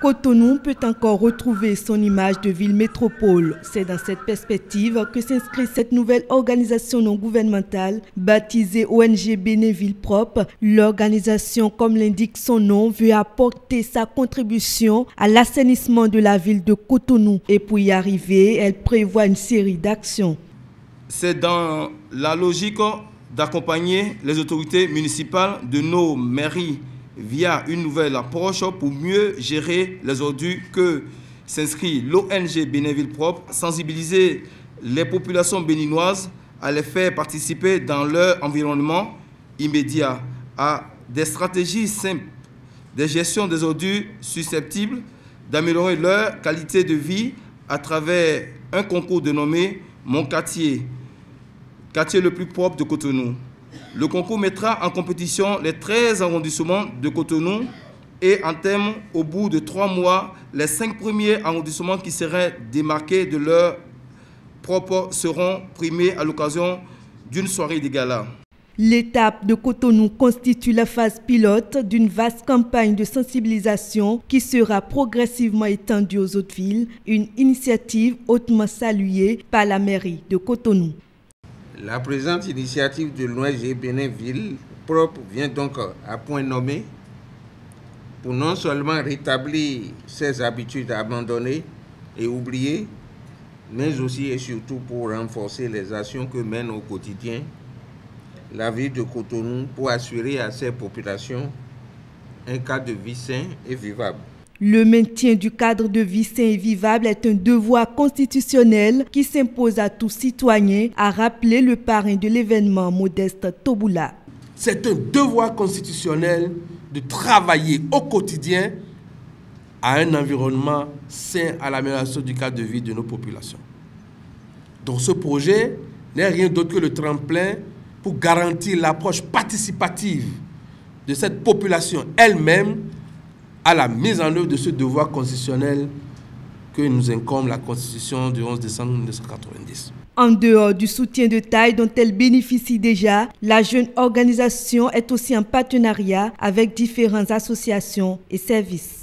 Cotonou peut encore retrouver son image de ville métropole. C'est dans cette perspective que s'inscrit cette nouvelle organisation non gouvernementale baptisée ONG Bénéville Propre. L'organisation, comme l'indique son nom, veut apporter sa contribution à l'assainissement de la ville de Cotonou. Et pour y arriver, elle prévoit une série d'actions. C'est dans la logique d'accompagner les autorités municipales de nos mairies via une nouvelle approche pour mieux gérer les ordures que s'inscrit l'ONG Bénéville Propre, sensibiliser les populations béninoises à les faire participer dans leur environnement immédiat à des stratégies simples de gestion des ordures susceptibles d'améliorer leur qualité de vie à travers un concours dénommé Mon quartier, quartier le plus propre de Cotonou. Le concours mettra en compétition les 13 arrondissements de Cotonou et en terme, au bout de 3 mois, les 5 premiers arrondissements qui seraient démarqués de leur propre seront primés à l'occasion d'une soirée de gala. L'étape de Cotonou constitue la phase pilote d'une vaste campagne de sensibilisation qui sera progressivement étendue aux autres villes, une initiative hautement saluée par la mairie de Cotonou. La présente initiative de l'ONG Bénéville Propre vient donc à point nommé pour non seulement rétablir ses habitudes abandonnées et oubliées, mais aussi et surtout pour renforcer les actions que mène au quotidien la ville de Cotonou pour assurer à ses populations un cadre de vie sain et vivable. Le maintien du cadre de vie sain et vivable est un devoir constitutionnel qui s'impose à tout citoyen, a rappelé le parrain de l'événement, Modeste Toboula. C'est un devoir constitutionnel de travailler au quotidien à un environnement sain, à l'amélioration du cadre de vie de nos populations. Donc ce projet n'est rien d'autre que le tremplin pour garantir l'approche participative de cette population elle-même à la mise en œuvre de ce devoir constitutionnel que nous incombe la Constitution du 11 décembre 1990. En dehors du soutien de taille dont elle bénéficie déjà, la jeune organisation est aussi en partenariat avec différentes associations et services.